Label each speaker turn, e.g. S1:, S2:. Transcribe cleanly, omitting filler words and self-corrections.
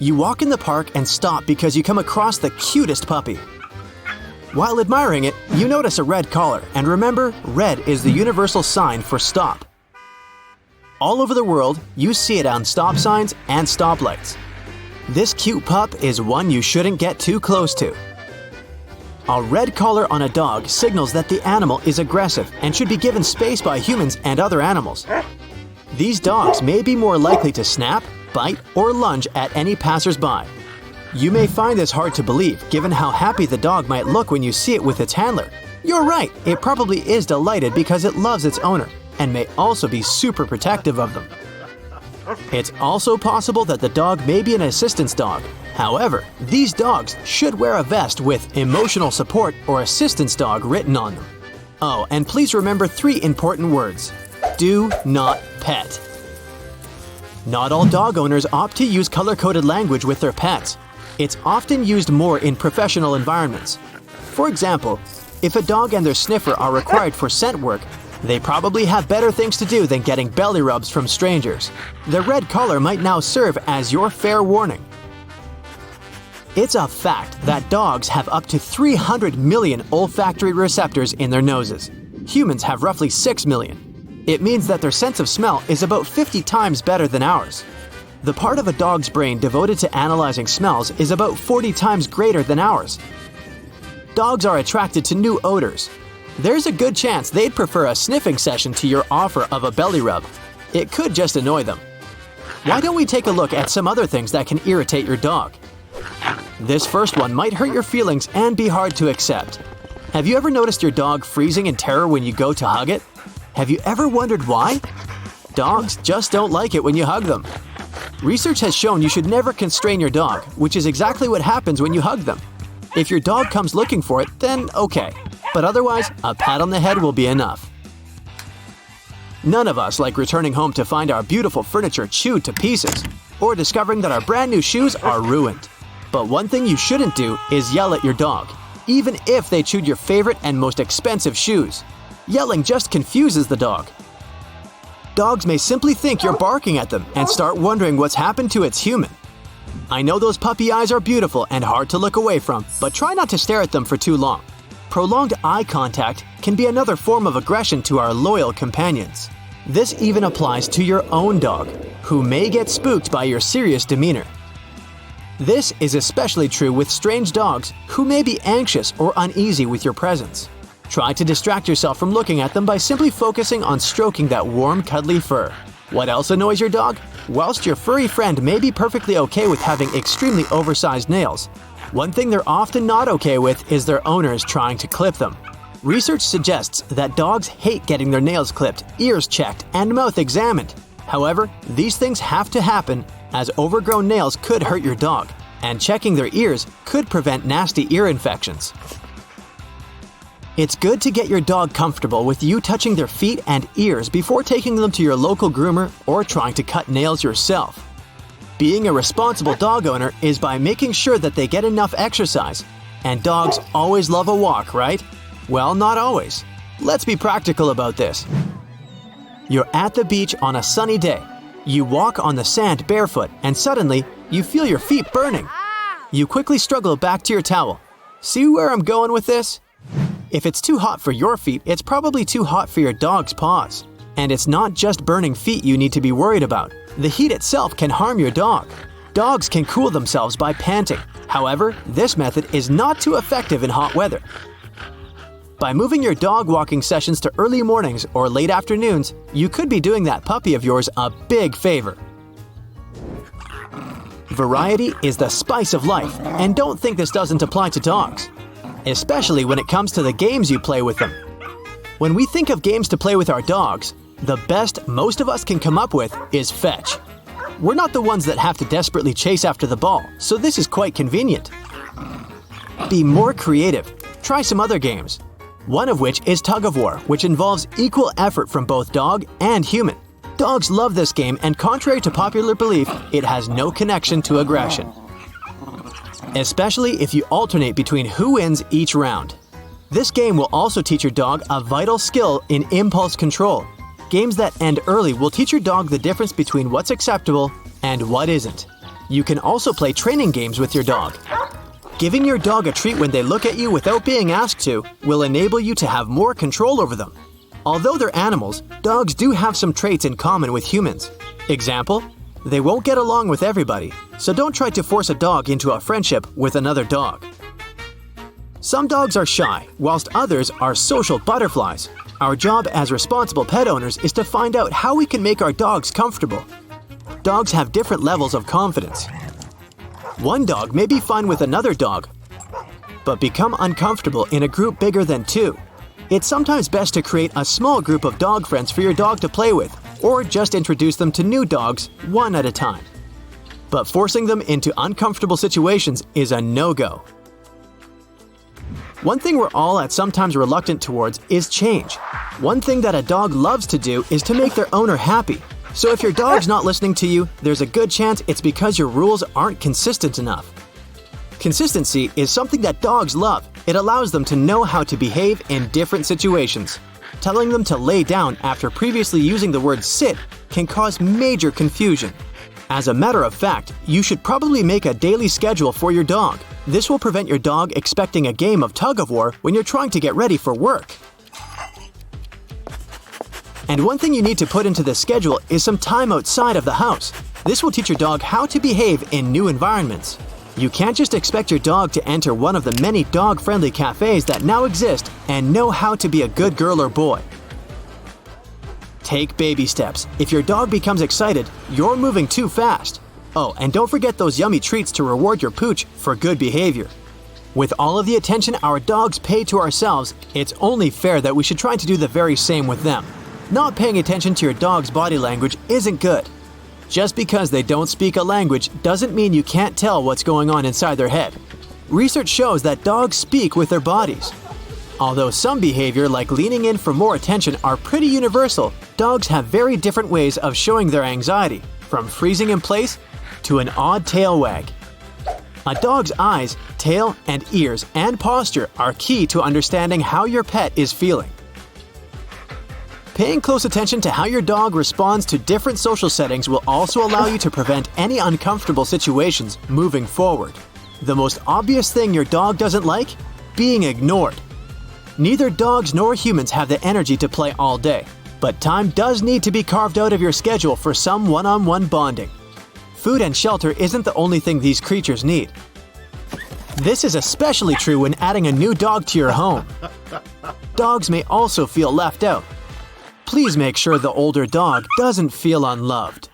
S1: You walk in the park and stop because you come across the cutest puppy. While admiring it, you notice a red collar, and remember, red is the universal sign for stop. All over the world, you see it on stop signs and stoplights. This cute pup is one you shouldn't get too close to. A red collar on a dog signals that the animal is aggressive and should be given space by humans and other animals. These dogs may be more likely to snap, bite, or lunge at any passersby. You may find this hard to believe, given how happy the dog might look when you see it with its handler. You're right, it probably is delighted because it loves its owner, and may also be super protective of them. It's also possible that the dog may be an assistance dog. However, these dogs should wear a vest with emotional support or assistance dog written on them. Oh, and please remember 3 important words. Do not pet. Not all dog owners opt to use color-coded language with their pets. It's often used more in professional environments. For example, if a dog and their sniffer are required for scent work, they probably have better things to do than getting belly rubs from strangers. The red collar might now serve as your fair warning. It's a fact that dogs have up to 300 million olfactory receptors in their noses. Humans have roughly 6 million. It means that their sense of smell is about 50 times better than ours. The part of a dog's brain devoted to analyzing smells is about 40 times greater than ours. Dogs are attracted to new odors. There's a good chance they'd prefer a sniffing session to your offer of a belly rub. It could just annoy them. Why don't we take a look at some other things that can irritate your dog? This first one might hurt your feelings and be hard to accept. Have you ever noticed your dog freezing in terror when you go to hug it? Have you ever wondered why? Dogs just don't like it when you hug them. Research has shown you should never constrain your dog, which is exactly what happens when you hug them. If your dog comes looking for it, then okay. But otherwise, a pat on the head will be enough. None of us like returning home to find our beautiful furniture chewed to pieces, or discovering that our brand new shoes are ruined. But one thing you shouldn't do is yell at your dog, even if they chewed your favorite and most expensive shoes. Yelling just confuses the dog. Dogs may simply think you're barking at them and start wondering what's happened to its human. I know those puppy eyes are beautiful and hard to look away from, but try not to stare at them for too long. Prolonged eye contact can be another form of aggression to our loyal companions. This even applies to your own dog, who may get spooked by your serious demeanor. This is especially true with strange dogs who may be anxious or uneasy with your presence. Try to distract yourself from looking at them by simply focusing on stroking that warm, cuddly fur. What else annoys your dog? Whilst your furry friend may be perfectly okay with having extremely oversized nails, one thing they're often not okay with is their owners trying to clip them. Research suggests that dogs hate getting their nails clipped, ears checked, and mouth examined. However, these things have to happen, as overgrown nails could hurt your dog, and checking their ears could prevent nasty ear infections. It's good to get your dog comfortable with you touching their feet and ears before taking them to your local groomer or trying to cut nails yourself. Being a responsible dog owner is by making sure that they get enough exercise. And dogs always love a walk, right? Well, not always. Let's be practical about this. You're at the beach on a sunny day. You walk on the sand barefoot and suddenly you feel your feet burning. You quickly struggle back to your towel. See where I'm going with this? If it's too hot for your feet, it's probably too hot for your dog's paws. And it's not just burning feet you need to be worried about. The heat itself can harm your dog. Dogs can cool themselves by panting. However, this method is not too effective in hot weather. By moving your dog walking sessions to early mornings or late afternoons, you could be doing that puppy of yours a big favor. Variety is the spice of life, and don't think this doesn't apply to dogs. Especially when it comes to the games you play with them. When we think of games to play with our dogs, the best most of us can come up with is fetch. We're not the ones that have to desperately chase after the ball, so this is quite convenient. Be more creative. Try some other games. One of which is tug of war, which involves equal effort from both dog and human. Dogs love this game, and contrary to popular belief, it has no connection to aggression. Especially if you alternate between who wins each round. This game will also teach your dog a vital skill in impulse control. Games that end early will teach your dog the difference between what's acceptable and what isn't. You can also play training games with your dog. Giving your dog a treat when they look at you without being asked to will enable you to have more control over them. Although they're animals, dogs do have some traits in common with humans. Example, they won't get along with everybody, so don't try to force a dog into a friendship with another dog. Some dogs are shy, whilst others are social butterflies. Our job as responsible pet owners is to find out how we can make our dogs comfortable. Dogs have different levels of confidence. One dog may be fine with another dog, but become uncomfortable in a group bigger than 2. It's sometimes best to create a small group of dog friends for your dog to play with, or just introduce them to new dogs one at a time. But forcing them into uncomfortable situations is a no-go. One thing we're all sometimes reluctant towards is change. One thing that a dog loves to do is to make their owner happy. So if your dog's not listening to you, there's a good chance it's because your rules aren't consistent enough. Consistency is something that dogs love. It allows them to know how to behave in different situations. Telling them to lay down after previously using the word sit can cause major confusion. As a matter of fact, you should probably make a daily schedule for your dog. This will prevent your dog expecting a game of tug-of-war when you're trying to get ready for work. And one thing you need to put into the schedule is some time outside of the house. This will teach your dog how to behave in new environments. You can't just expect your dog to enter one of the many dog-friendly cafes that now exist and know how to be a good girl or boy. Take baby steps. If your dog becomes excited, you're moving too fast. Oh, and don't forget those yummy treats to reward your pooch for good behavior. With all of the attention our dogs pay to ourselves, it's only fair that we should try to do the very same with them. Not paying attention to your dog's body language isn't good. Just because they don't speak a language doesn't mean you can't tell what's going on inside their head. Research shows that dogs speak with their bodies. Although some behavior like leaning in for more attention are pretty universal, dogs have very different ways of showing their anxiety, from freezing in place to an odd tail wag. A dog's eyes, tail, and ears and posture are key to understanding how your pet is feeling. Paying close attention to how your dog responds to different social settings will also allow you to prevent any uncomfortable situations moving forward. The most obvious thing your dog doesn't like? Being ignored. Neither dogs nor humans have the energy to play all day, but time does need to be carved out of your schedule for some one-on-one bonding. Food and shelter isn't the only thing these creatures need. This is especially true when adding a new dog to your home. Dogs may also feel left out. Please make sure the older dog doesn't feel unloved.